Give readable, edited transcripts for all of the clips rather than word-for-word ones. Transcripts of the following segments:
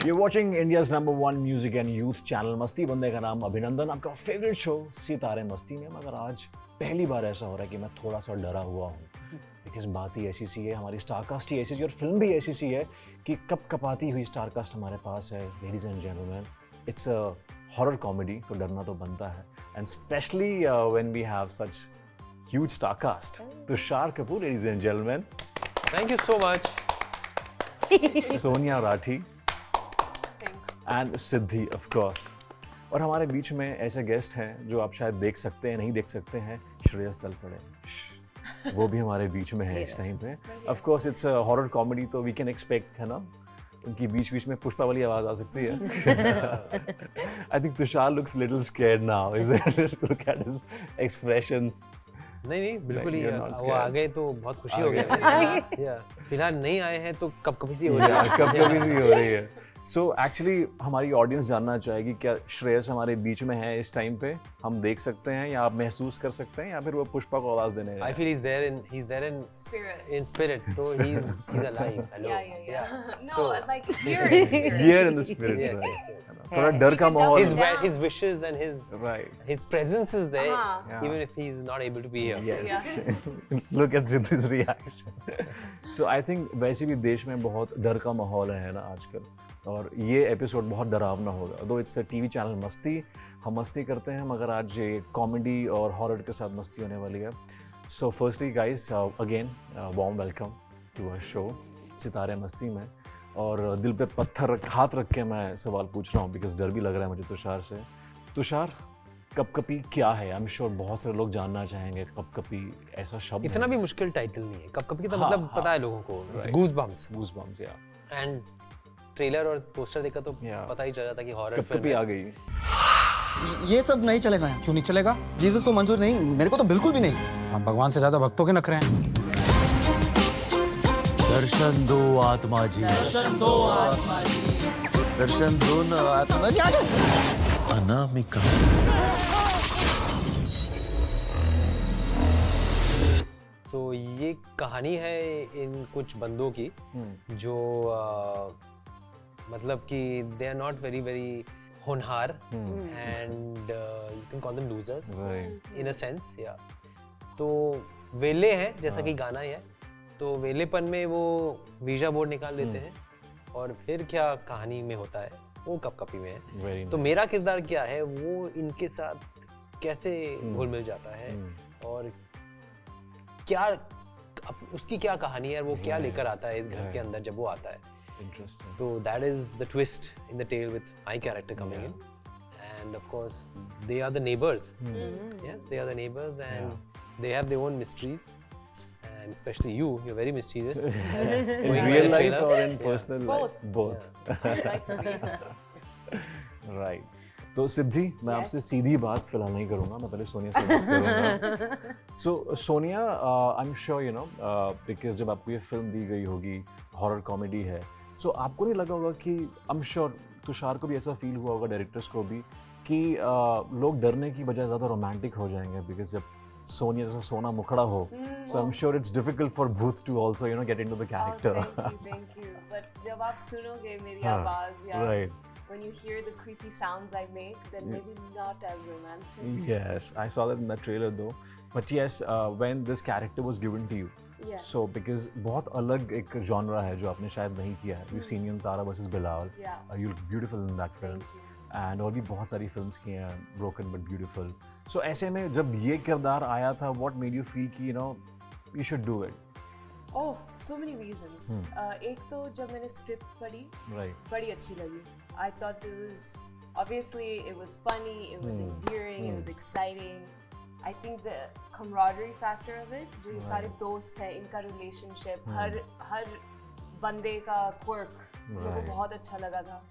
You're watching India's #1 music and youth channel मस्ती बंदे का नाम अभिनंदन, आपका फेवरेट शो सितारे मस्ती में। मगर आज पहली बार ऐसा हो रहा है कि मैं थोड़ा सा डरा हुआ हूँ, बिकॉज बात ही ऐसी सी है, हमारी स्टारकास्ट ही ऐसी सी और फिल्म भी ऐसी सी है कि कप कपाती हुई स्टारकास्ट हमारे पास है। Ladies and gentleman, it's a horror comedy, तो डरना तो बनता है, and specially when we have such huge star cast. Tushar Kapoor, ladies and gentleman. Thank you so much. Sonia Rathi and Siddhi of course. और हमारे बीच में ऐसे गेस्ट हैं जो आप शायद देख सकते हैं, नहीं देख सकते हैं, श्रेयस तलपड़े। वो भी हमारे बीच में है इस टाइम पे। Of course it's a horror comedy, तो वी कैन एक्सपेक्ट, है ना, उनकी बीच बीच में पुष्पा वाली आवाज आ सकती है। I think Tushar looks little scared now, is it? Look at his expressions. नहीं बिल्कुल ही, you're not वो scared. आ गए तो बहुत खुशी हो गई। फिलहाल नहीं आए हैं तो कब कभी सी हो रही है। कब कभी सी हो रही है। सो एक्चुअली हमारी ऑडियंस जानना चाहेगी, क्या श्रेयस हमारे बीच में है इस टाइम पे? हम देख सकते हैं या आप महसूस कर सकते हैं, या फिर वो पुष्पा को आवाज देने? I feel he's there in spirit. So he's alive. Hello. Yeah. No, So- like here in spirit. Here in the spirit, Yes, right. yes, yes. थोड़ा डर का माहौल His है। his wishes and Right. his presence is there, हाँ. even if he's not able to be here. Yes. Look at Siddhi's reaction. So I think वैसे भी देश में बहुत डर का माहौल है ना आजकल, और ये एपिसोड बहुत डरावना होगा। दो इट्स अ टीवी चैनल मस्ती, हम मस्ती करते हैं, मगर आज ये कॉमेडी और हॉरर के साथ मस्ती होने वाली है। So firstly guys, again warm welcome to our show Sitare Masti में। और दिल पे पत्थर हाथ रख के मैं सवाल पूछ रहा हूँ, बिकॉज डर भी लग रहा है मुझे तुषार से। तुषार, कपकपी क्या है? आई एम श्योर बहुत सारे लोग जानना चाहेंगे कपकपी ऐसा शब्द इतना है। भी मुश्किल टाइटल नहीं है। कब-कभी का हाँ, मतलब हाँ. पता है लोगों को। Right. Goosebumps. Goosebumps, या एंड ट्रेलर और पोस्टर देखा तो Yeah. पता ही चल जाता कि हॉरर कपकपी फिल्म आ है। गई। ये सब नहीं चलेगा यहाँ। क्यों नहीं चलेगा? जीसस को मंजूर नहीं, मेरे को तो बिल्कुल भी नहीं। हम भगवान से ज्यादा भक्तों के नखरे हैं। दर्शन दो आत्मा जी, दर्शन दो आत्मा जी, दर्शन दो न आत्मा जी। अनामिका। तो ये कहानी है इन कुछ बंदों की जो मतलब कि दे आर नॉट वेरी होनहार, and you can call them losers Right. In a sense. या तो वेले हैं, जैसा कि गाना ही है, तो वेलेपन में वो वीजा बोर्ड निकाल लेते हैं, और फिर क्या कहानी में होता है वो कपकपी में है। Very तो nice. मेरा किरदार क्या है, वो इनके साथ कैसे घुल मिल जाता है, और क्या उसकी क्या कहानी है, और वो क्या लेकर आता है इस घर के अंदर जब वो आता है। Interesting. तो that is the twist in the tale with my character coming in, and of course they are the neighbors. Yes, they are the neighbors, and they have their own mysteries, and especially you're very mysterious. In Going by real the life trailer. or in Yeah. personal life? Both. Both. I like to be. Right. तो सिद्धि, मैं आपसे सीधी बात फिलहाल नहीं करूंगा, मैं पहले सोनिया से बात करूंगा। So Sonia, I am sure you know, because जब आपको ये फिल्म दी गई होगी, हॉरर कॉमेडी है, सो आपको नहीं लगा होगा कि आई एम श्योर तुषार को भी ऐसा फील हुआ होगा, डायरेक्टर्स को भी, कि लोग डरने की बजाय ज़्यादा रोमांटिक हो जाएंगे, बिकॉज जब सोनिया जैसा सोना मुखड़ा हो, so I am sure it's difficult for bhoot to also you know get into the character. Thank you. But जब आप सुनोगे मेरी हाँ, आवाज या right. when you hear the creepy sounds I make, then maybe not as romantic. Yes, I saw that in the trailer though. But yes, when this character was given to you, Yeah. so because बहुत अलग एक genre है जो आपने शायद नहीं किया है. We've seen you in Tara versus Bilal. Yeah. You look beautiful in that film. Thank you. And और भी बहुत सारी films की हैं, Broken but Beautiful. So ऐसे में जब ये किरदार आया था, what made you feel कि you know you should do it? Oh, so many reasons. एक तो जब मैंने script पढ़ी, Right. बड़ी अच्छी लगी. I thought it was, obviously it was funny, it was endearing, it was exciting. I think the camaraderie factor of it, जो ये सारे दोस्त हैं, इनका relationship, हर बंदे का quirk, मेरे को Right. बहुत अच्छा लगा था.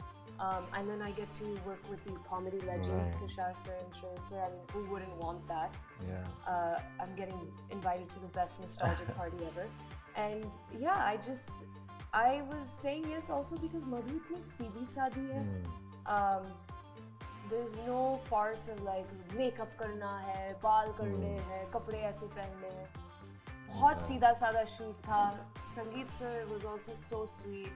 And then I get to work with these comedy legends, Right. Tushar sir and Shreyas sir. I mean, who wouldn't want that? Yeah. I'm getting invited to the best nostalgic party ever. And yeah, I was saying yes also because Madhu itni seedhi saadi hai. There's no farce of like makeup करना है, बाल करने हैं, कपड़े ऐसे पहनने हैं। बहुत सीधा साधा शूट था. Sangeet sir was also so sweet.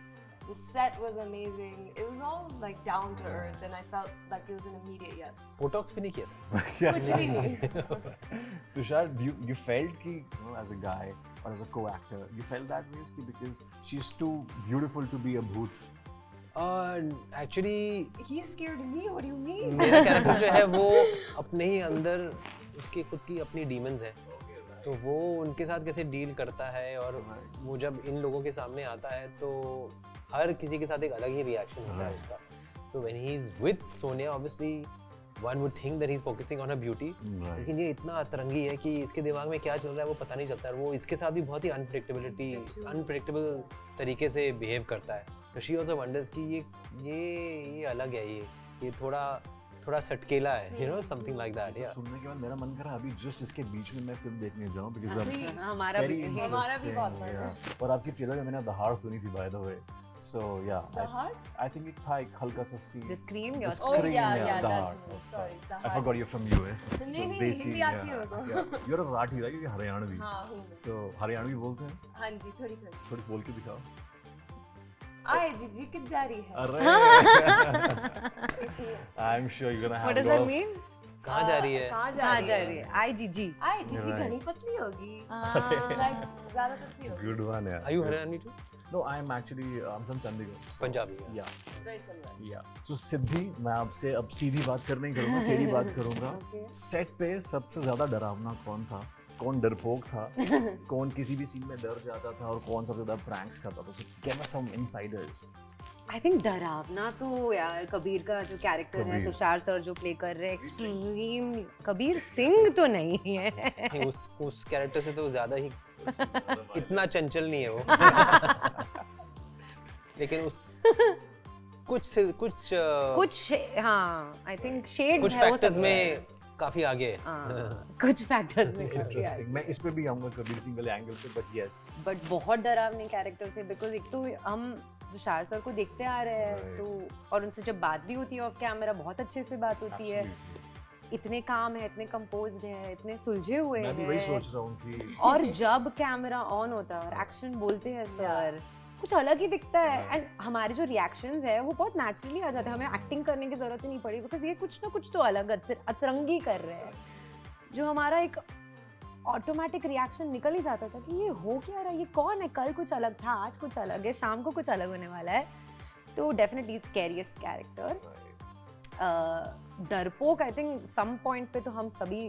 The set was amazing. It was all like down to earth, and I felt like it was an immediate yes. Botox भी नहीं किया था. कुछ भी नहीं. Tushar, you felt कि as a guy or as a co-actor, you felt that way कि because she's too beautiful to be a bhoot. Actually He scared me. What do you mean? मेरा कैरेक्टर जो है वो अपने ही अंदर उसकी खुद की अपनी डीमंस है, तो वो उनके साथ कैसे डील करता है, और वो जब इन लोगों के सामने आता है तो हर किसी के साथ एक अलग ही रिएक्शन होता है उसका. So when he is with Sonia obviously one would think that he is focusing on her beauty, लेकिन ये इतना अतरंगी है कि इसके दिमाग में क्या चल रहा है वो पता नहीं चलता है. वो इसके साथ भी बहुत ही अनप्रेडिक्टेबल तरीके से बिहेव करता है. तो शी आल्सो वंडर्स कि ये अलग है, ये थोड़ा सटकेला है, you know, something like that. या सुनने के बाद मेरा मन कर रहा है अभी जस्ट इसके बीच में मैं फिल्म देखने जाऊं because Please. हमारा भी हमारा भी बहुत मन है. और आपकी ट्रेलर में मैंने दहाड़ सुनी थी by the way. So yeah, The Heart? I think it था एक हल्का सा scene. The Scream, The your Oh Scream, yeah, yeah, yeah, The that's Heart. me. Sorry, The I Heart. forgot you're from US. नहीं, नहीं, देसी, हिंदी आती है yeah, मेरे को. yeah. You're a Rathi right? ये हरियाणवी. हाँ हूँ मैं. तो हरियाणवी बोलते हैं? हाँ जी, थोड़ी. थोड़ी बोल के दिखाओ. आए जी कित जा रही है. अरे I'm sure you're gonna have what does a lot that of- mean? कहाँ जा रही है? कहाँ कहाँ जा जा रही रही है? है? IGG. आए जी Right. घनी पतली होगी. हाँ. Like ज़्यादा पतली होगी. Good one, yeah. Are you Haryani too? No, I'm actually I'm from Chandigarh. So, Punjabi. Yeah, Very similar. yeah. So सिद्धि, मैं आपसे अब सीधी बात कर नहीं करूँगा, टेढ़ी बात करूँगा. सेट पे सबसे ज्यादा डरावना कौन था? कौन डरपोक था? कौन किसी भी सीन में डर जाता था और कौन सबसे ज्यादा प्रैंक्स करता था? So give us some insiders. I think डरावना तो यार कबीर का जो कैरेक्टर है, कबीर. तुषार सर जो प्ले कर रहे हैं, एक्सट्रीम. कबीर सिंह तो नहीं है. नहीं, उस कैरेक्टर से तो ज्यादा ही इतना चंचल नहीं है वो. लेकिन उस कुछ हाँ, I think shades कुछ है वो फैक्टर्स सब में काफी आगे है. हाँ, कुछ फैक्टर्स में काफी आगे. Interesting. मैं इस पे भी आऊँगा कबीर सिंह वाले एंगल पे, but yes. बट बहुत डरावने कैरेक्टर थे, बिकॉज एक तो हम तुषार सर को देखते आ रहे हैं, Right. तो और उनसे जब बात भी होती है ऑफ कैमरा बहुत अच्छे से बात होती है. Absolutely. इतने काम है, इतने कंपोज्ड है, इतने सुलझे हुए मैं भी वही हैं. सोच रहा हूँ कि और जब कैमरा ऑन होता है और एक्शन बोलते हैं सर, कुछ अलग ही दिखता है. एंड हमारे जो रिएक्शंस है वो बहुत नेचुरली आ जाते हैं, हमें एक्टिंग करने की जरूरत ही नहीं पड़ी, बिकॉज ये कुछ ना कुछ तो अलग अतरंगी कर रहे हैं, जो हमारा एक ऑटोमेटिक रिएक्शन निकल ही जाता था कि ये हो क्या रहा है, ये कौन है, कल कुछ अलग था, आज कुछ अलग है, शाम को कुछ अलग होने वाला है. तो डेफिनेटली स्कैरियस्ट कैरेक्टर. डरपोक, आई थिंक सम पॉइंट पे तो हम सभी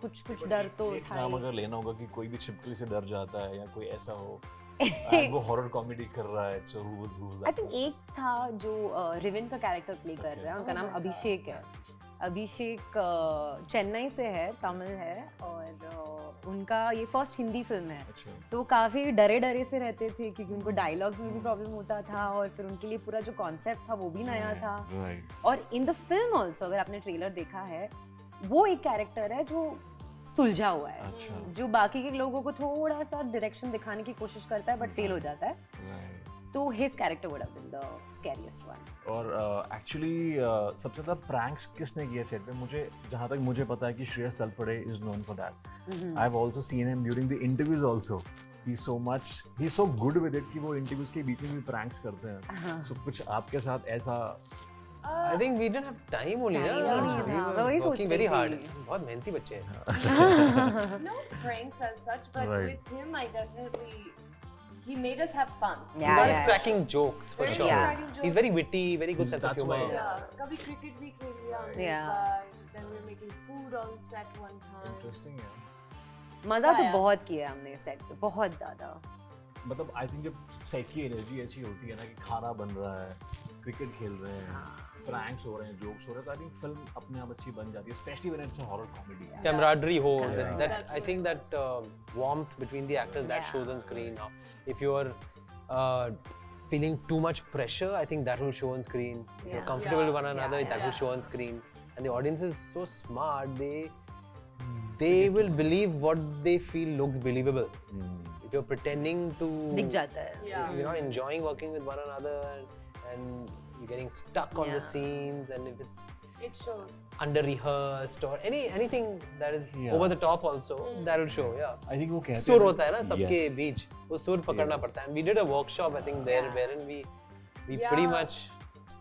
कुछ डर तो एक था नाम ही. अगर लेना होगा कि कोई भी छिपकली से डर जाता है या कोई ऐसा हो and वो हॉरर कॉमेडी कर रहा है, so who's I that think person? एक था जो रिविन का कैरेक्टर प्ले कर रहा है, उनका नाम अभिषेक है. अभिषेक चेन्नई से है, तमिल है, और उनका ये फर्स्ट हिंदी फिल्म है. अच्छा. तो काफ़ी डरे से रहते थे क्योंकि उनको डायलॉग्स में भी प्रॉब्लम होता था, और फिर उनके लिए पूरा जो कॉन्सेप्ट था वो भी नया था. Right. और इन द फिल्म ऑल्सो, अगर आपने ट्रेलर देखा है, वो एक कैरेक्टर है जो सुलझा हुआ है, अच्छा. जो बाकी के लोगों को थोड़ा सा डायरेक्शन दिखाने की कोशिश करता है बट फेल हो जाता है. Right. तो his character would have been the scariest one. और एक्चुअली सबसे ज़्यादा प्रैंक्स किसने किए सेट पे? मुझे जहाँ तक मुझे पता है कि Shreyas Talpade is known for that. I have also seen him during the interviews also. He is so good with it कि वो इंटरव्यूज के बीच में भी प्रैंक्स करते हैं. सो कुछ आपके साथ ऐसा? I think we didn't have time only. Time Yeah, नहीं we था, were मैं वही सोच working रही very थी. hard. बहुत मेहनती बच्चे हैं. No pranks as such, but Right. with him, I definitely he made us have fun. Yeah, He was yeah. cracking jokes for Very sure. Yeah. cracking jokes. He's very witty, very good sense of That's humor. why- Yeah, कभी cricket भी खेल लिया हमने Yeah. एक बार. Then we were making food on set one time. Interesting है. मजा तो आया. बहुत किया हमने सेट पे, बहुत ज्यादा. मतलब आई थिंक जब सेट की एनर्जी ऐसी होती है ना कि खाना बन रहा है, क्रिकेट खेल रहे हैं, प्रैंक्स हो रहे हैं, जोक्स हो रहे हैं, तो आई थिंक फिल्म अपने आप अच्छी बन जाती है, specially when it's a horror comedy. Camaraderie ho. Yeah. That That's I think that warmth between the actors that Yeah. shows on screen. Now, if you're feeling too much pressure, I think that will show on screen. If you're Yeah. comfortable with Yeah. one another, Yeah. that will show on screen. And the audience is so smart. They will believe what they feel looks believable. If you're pretending to, दिख जाता है. Yeah. you're not enjoying working with one another, and you're getting stuck on the Yeah. scenes, and if it's It shows. under rehearsed or anything that is Yeah. over the top also, that will show. Yeah. I think वो कहते सुर हैं होता है ना सबके Yes. बीच, वो सुर पकड़ना Yes. पड़ता है. And we did a workshop I think there wherein we We Yeah. pretty much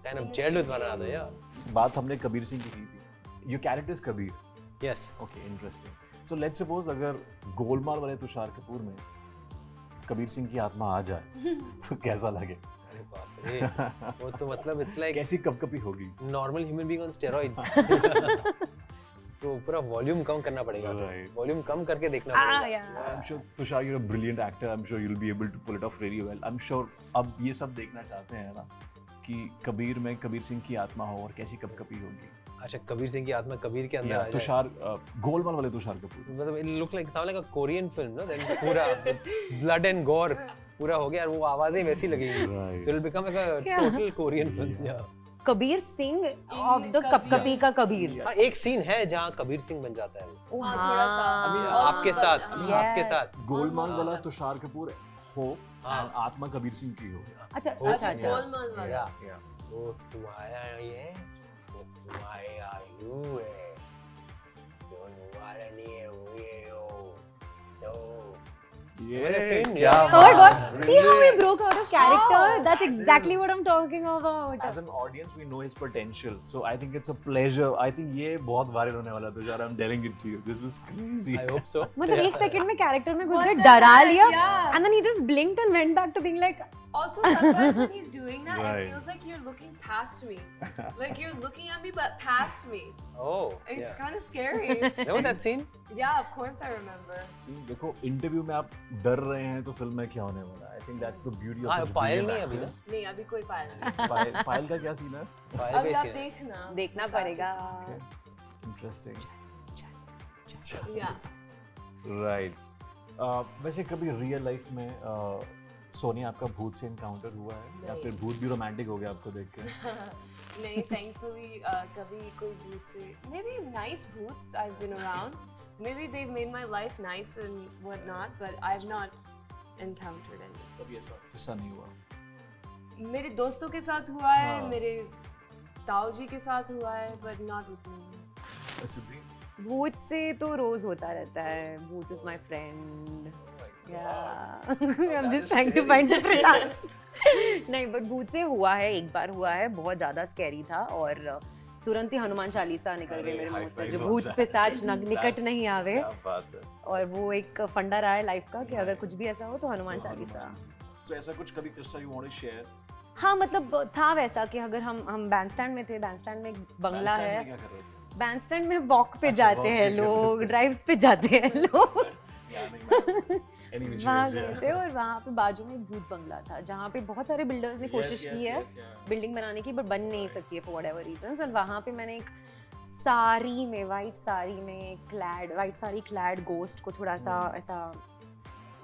kind of gelled with one another. Yeah. बात हमने कबीर सिंह की थी. Your character is Kabir. Yes. Okay, interesting. So let's suppose अगर गोलमाल वाले तुषार कपूर में कबीर सिंह की आत्मा आ जाए तो कैसा लगे? अरे बाप रे. वो तो मतलब it's like कैसी कपकपी होगी? normal human being on steroids. तो पूरा वॉल्यूम कम करना पड़ेगा. Right. वॉल्यूम कम करके देखना Ah, पड़ेगा. yeah. I'm sure Tushar, you're a brilliant actor. I'm sure you'll be able to pull it off really well. I'm sure अब ये सब देखना चाहते हैं ना कि कबीर में कबीर सिंह की आत्मा हो और कैसी कपकपी होगी. अच्छा, कबीर सिंह की आत्मा कबीर के अंदर आ जाए. तुषार गोलमाल वाले तुषार कपूर. मतलब it look like sound like a Korean film, no? Then पूरा blood and gore पूरा हो गया और वो आवाजें वैसी लगेंगी. Right. So it'll become like a total Korean film. Yeah. Kabir Singh of the Kapkapi का कबीर. हाँ, एक सीन है जहाँ कबीर सिंह बन जाता है. ओ हाँ, थोड़ा सा. अभी हाँ, आपके but, साथ, हाँ. अभी आपके Yes. साथ. गोलमाल वाला तुषार कपूर हो हाँ. और आत्मा कबीर सिंह की हो. अच्छा Oh, अच्छा अच्छा. गोलमाल वाला. वो तुम्हारा ये, वो तुम्हारा यू है, जो तुम्हारा नहीं है वो ये हो. ये What a scene, क्या yeah. Oh my god. बात. See how he broke out of character? Wow. That's exactly what I'm talking about. As an audience, we know his potential, so I think it's a pleasure. I think ये बहुत viral होने वाला है Tushar. I'm telling it to you. This was crazy. I hope so. मतलब एक second में character में घुस What गए, the डरा heck? लिया, Yeah. and then he just blinked and went back to being like, Also, sometimes when he's doing that, Right. it feels like you're looking past me. Like you're looking at me, but past me. Oh, It's yeah. kind of scary. Remember that scene? Yeah, of course I remember. See, देखो interview में आप डर रहे हैं तो film में क्या होने वाला है? I think that's the beauty of हाँ, such पायल brilliant नहीं अभी ना? actors. नहीं, अभी कोई पायल नहीं. पायल का क्या सीन है? फाइल अभी पे आप scene है. देखना. देखना पड़ेगा. Interesting. Yeah. Right. वैसे कभी रियल लाइफ में सोनिया आपका भूत से एनकाउंटर हुआ है या नहीं. फिर भूत भी रोमांटिक हो गया आपको देख के? नहीं, thankfully कभी कोई भूत से. Maybe nice boots I've been around. Maybe they've made my life nice and whatnot, but I've not encountered any. कभी ऐसा नहीं हुआ. मेरे दोस्तों के साथ हुआ है, हाँ. मेरे ताऊ जी के साथ हुआ है, but not with me. सिद्धि? भूत से तो रोज होता रहता है. भूत is my friend. Yeah. I'm just trying to find different answers. नहीं, बट भूत से हुआ है, एक बार हुआ है, बहुत ज्यादा स्कैरी था और तुरंत ही हनुमान चालीसा निकल गई मेरे मुंह से, जो भूत पिशाच निकट नहीं आवे. क्या बात है. और वो एक फंडा रहा है लाइफ का कि अगर कुछ भी ऐसा हो तो हनुमान चालीसा. तो ऐसा कुछ कभी किस्सा you want to share? हाँ, मतलब था वैसा कि अगर हम बैंडस्टैंड में थे, बैंडस्टैंड में एक बंगला Bandstand है. में क्या कर रहे थे? बैंडस्टैंड में वॉक पे अच्छा, जाते walk हैं पे लोग, ड्राइव्स पे जाते हैं लोग. Yeah, नहीं, मैं- any which वहाँ ways, गए yeah. थे और वहाँ पे बाजू में एक भूत बंगला था जहाँ पे बहुत सारे बिल्डर्स ने कोशिश Yes, की yes, है yes, yeah. बिल्डिंग बनाने की, बट बन नहीं सकी है फॉर व्हाटएवर रीजंस. और वहाँ पे मैंने एक साड़ी में, वाइट साड़ी में clad, white sari clad ghost को थोड़ा सा ऐसा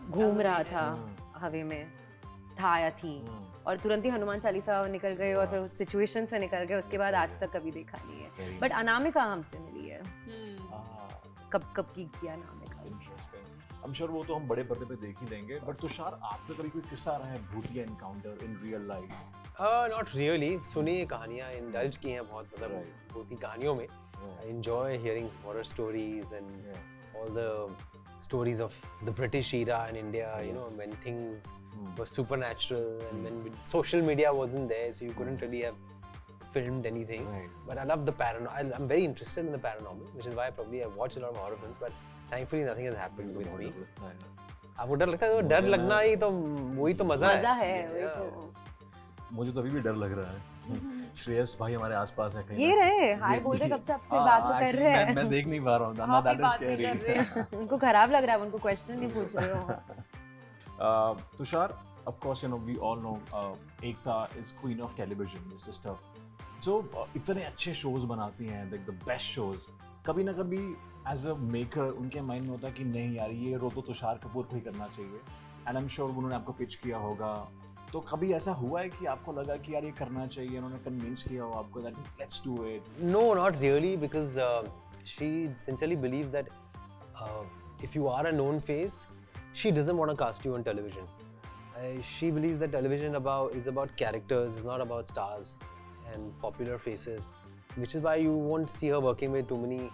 घूम रहा था हवा में, था या थी, और तुरंत ही हनुमान चालीसा निकल गए और फिर उस सिचुएशन से निकल गए. उसके बाद आज तक कभी देखा नहीं है. Very बट अनामिका हमसे मिली है. Ah, कब की किया अनामिका. interesting. I'm sure वो तो हम बड़े पर्दे पे देख ही लेंगे. बट तुषार, आपका कभी कोई किस्सा रहा है भूतिया encounter in real life? Not really. सुनी है कहानियाँ, indulge की हैं बहुत, मतलब Right. भूती कहानियों में. I enjoy hearing horror stories and all the stories of the British era in India, you know, when things were supernatural and when social media wasn't there, so you couldn't really have filmed anything. Right. But I love the paranormal. I'm very interested in the paranormal, which is why probably I've watched a lot of horror films, but thankfully nothing has happened with me. आपको डर लगता है? तो डर लगना ही तो वही तो मजा मजा है. है वही Yeah. तो. मुझे तो अभी भी डर लग रहा है. श्रेयस भाई हमारे आसपास है कहीं. ये रहे हाय बोल रहे, कब से आपसे बात तो कर रहे हैं. मैं देख नहीं पा रहा हूँ. आप ही बात नहीं कर रहे हैं. उनको खराब लग रहा है, उनको क्वेश्चन नहीं पूछ रहे हो. Tushar, of course, you know, we all know Ekta is queen of television, your sister. So इतने अच्छे shows बनाती हैं, like the best shows. कभी ना कभी as a maker उनके माइंड में होता है कि नहीं यार, ये रो तो तुषार कपूर को ही करना चाहिए. And I'm sure उन्होंने आपको पिच किया होगा. तो कभी ऐसा हुआ है कि आपको लगा कि यार ये करना चाहिए, उन्होंने कन्विंस किया हो आपको that let's do it? No, not really, because she sincerely believes that if you are a known face, she doesn't want to cast you on television. She believes that television is about characters, it's not about stars and popular faces, which is why you won't see her working with too many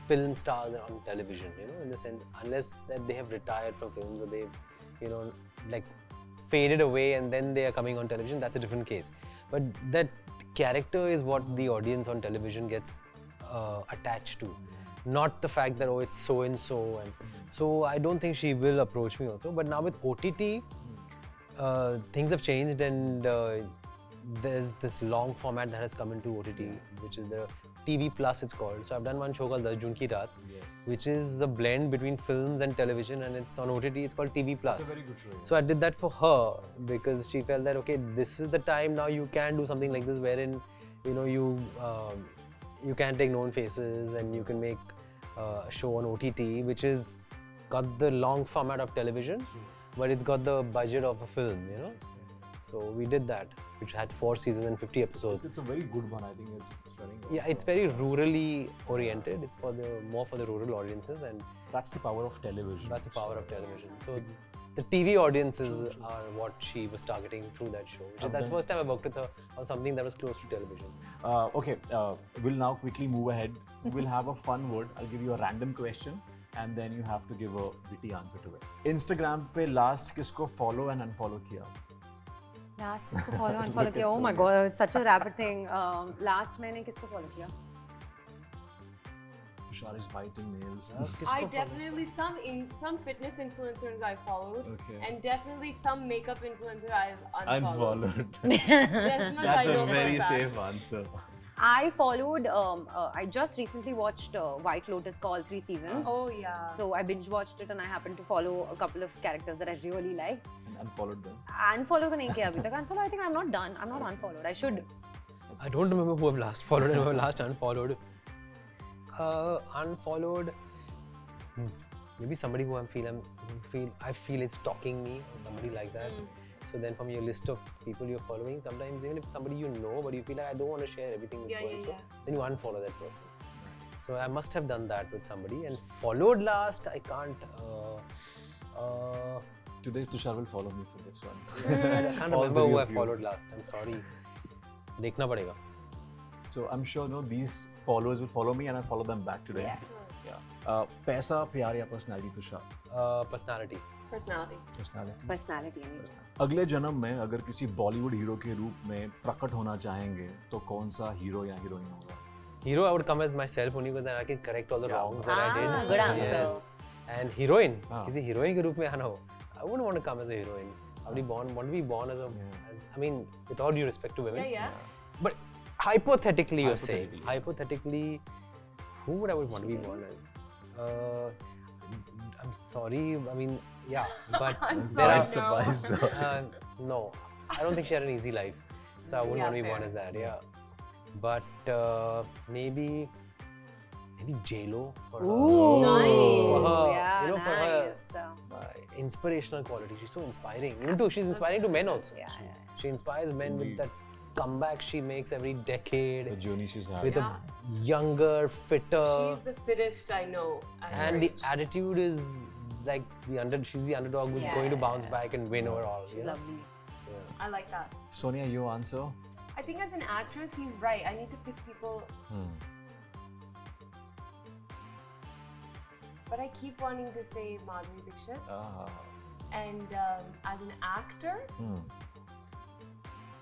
film stars on television, you know, in the sense, unless that they have retired from films or they've, you know, like faded away and then they are coming on television, that's a different case. But that character is what the audience on television gets attached to, not the fact that, oh, it's so and so. And so I don't think she will approach me also. But now with OTT, things have changed, and there's this long format that has come into OTT, which is the TV Plus, it's called. So I've done one show called 10 Jun Ki Raat, which is a blend between films and television, and it's on OTT. It's called TV Plus. It's a very good show. So I did that for her because she felt that, okay, this is the time now you can do something like this, wherein you can take known faces and you can make a show on OTT, which is got the long format of television, but it's got the budget of a film, So we did that, which had 4 seasons and 50 episodes. It's a very good one. I think it's very good. Yeah, it's very rurally oriented. It's more for the rural audiences, and That's the power of television. that's the power of television. So the TV audiences are what she was targeting through that show. That's the first time I worked with her on something that was close to television. Okay, we'll now quickly move ahead. We'll have a fun word. I'll give you a random question, and then you have to give a witty answer to it. Instagram पे last किसको follow and unfollow किया? Last किसको follow and follow किया? Oh my god, it's such a rapid thing. Last मैंने किसको follow किया? Tushar is biting nails. I definitely some fitness influencers I followed, Okay. and definitely some makeup influencer I've unfollowed. Unfollowed. That's much I That's know a for very a fact. safe answer. I followed. I just recently watched White Lotus for all 3 seasons. Oh yeah. So I binge watched it, and I happened to follow a couple of characters that I really liked. And unfollowed them. Unfollow तो नहीं किया अभी तक. Unfollow, I think I'm not done. I'm not unfollowed. I should. I don't remember who I've last followed and who I've last unfollowed. Unfollowed. Maybe somebody who I feel is stalking me, or somebody like that. So then from your list of people you're following, sometimes even if somebody you know, but you feel like I don't want to share everything with so then you unfollow that person. So I must have done that with somebody, and followed last, I can't. Today Tushar will follow me for this one. I can't All remember three who I of you. followed last. I'm sorry. देखना पड़ेगा. So I'm sure these followers will follow me and I'll follow them back today. Yeah. पैसा, प्यार या personality Tushar? Personality. Personality. Personality. I mean. अगले जन्म में अगर किसी बॉलीवुड हीरो के रूप में प्रकट होना चाहेंगे तो कौन सा हीरो या हीरोइन होगा? Hero, I would come as myself only because then I can correct all the wrongs that I did. good answer. Yes. And heroine, Ah. किसी heroine के रूप में आना हो, I wouldn't want to come as a heroine. I want to be born as I mean, with all due respect to women. Yeah. But hypothetically, you're saying. Hypothetically, who would I would want to be born as? I'm sorry. I mean, yeah, but I'm there sorry, are no. no. I don't think she had an easy life, so I wouldn't want to be born fair. as that. Yeah, but maybe J-Lo for her. Ooh, Nice. For her, Yeah, for her nice. inspirational quality. She's so inspiring. Even though she's inspiring to men also. Yeah. She inspires men with that comeback she makes every decade. The journey she's had. With a younger, fitter, She's the fittest I know. at her and the age. attitude is like she's the underdog who's going to bounce back and win overall. You know? Lovely. I like that. Sonia, your answer? I think as an actress, he's right. I need to pick people. But I keep wanting to say Madhuri Dixit. And as an actor,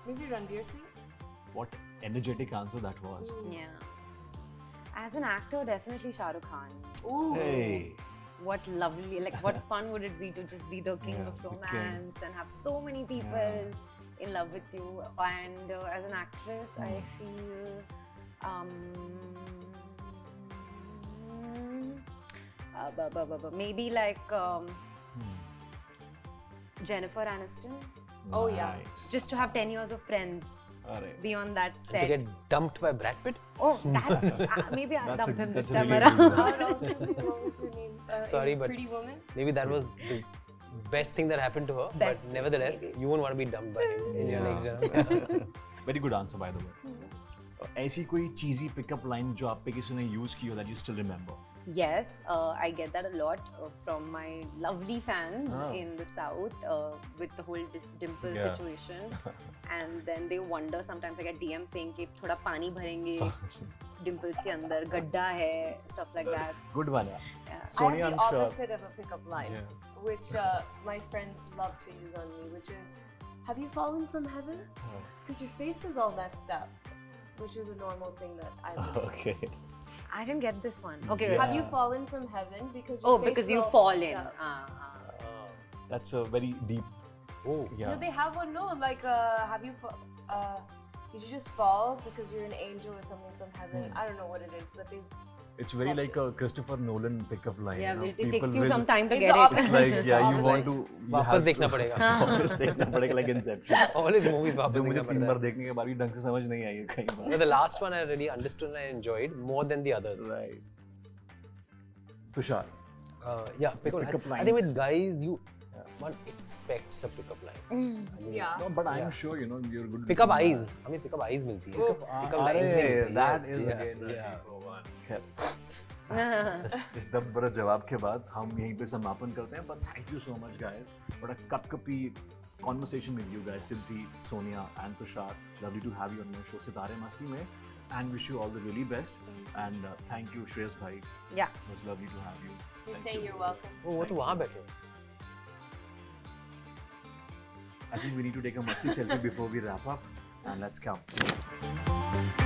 maybe Ranveer Singh. What energetic answer that was. Yeah. As an actor, definitely Shah Rukh Khan. Ooh. Hey. What lovely, what fun would it be to just be the king of the king. romance and have so many people in love with you. And as an actress, I feel maybe like Jennifer Aniston. Oh, yeah. Nice. Just to have 10 years of friends Alright. beyond that And to set. get dumped by Brad Pitt? Oh, that's maybe I'll That's dump a- him that's this a time really around. good one. I would also do, what was her name? Sorry, in but- Pretty Woman. Maybe that was the best thing that happened to her. Best But thing, nevertheless, maybe. you won't want to be dumped by him in your next generation. Very good answer, by the way. ऐसी कोई cheesy pickup line जो आप पे किसी ने use की हो that you still remember? Yes, I get that a lot from my lovely fans in the south with the whole dimple Yeah. situation. And then they wonder sometimes I get DM saying कि थोड़ा पानी भरेंगे dimples के अंदर गड्ढा है, stuff like that. Good one. Yeah. Yeah. Sonia, I have I'm the sure. opposite of a pickup line, which my friends love to use on me, which is, have you fallen from heaven? Because your face is all messed up, which is a normal thing that I would do. Okay. I didn't get this one. Okay. Yeah. Have you fallen from heaven? Because your Oh, face because is you all fall fucked in. up. That's a very deep. Oh, Yeah. No, they have one. No, like, have you did you just fall because you're an angel or something from heaven? I don't know what it is, but they've. It's very like a Christopher Nolan pickup line. Yeah, you know? it takes People you will- some time to It's get the it. It's opposite. like It's yeah, you opposite. want to. you वापस have देखना to- पड़ेगा. वापस देखना पड़ेगा like Inception. All his movies वापस जो मुझे देखना 3 पड़ता बार है. देखने के बाद भी ढंग से समझ नहीं आई है कई बार. No, the last one I really understood and I enjoyed more than the others. Right. Tushar. Yeah, pickup Pickup I think with lines. guys, one expects a pickup line. Yeah. No, but I'm sure you know you're good. Pickup looking eyes. हमें pickup eyes मिलती है. Oh. Pickup lines भी अरे, मिलती है. that Yes, is yeah, again yeah. one. खैर, इस दर्द जवाब के बाद हम यहीं पे समापन करते हैं. But thank you so much, guys, for a कपकपी conversation with you guys, Siddhi, Sonia, and Tushar. Lovely to have you on my show, सितारे मस्ती में, and wish you all the really best. And thank you, Shreyas bhai. Yeah. It was lovely to have you. You Thank say you. you're welcome. वो तो वहाँ बैठे हैं. I think we need to take a masti selfie before we wrap up, and let's count.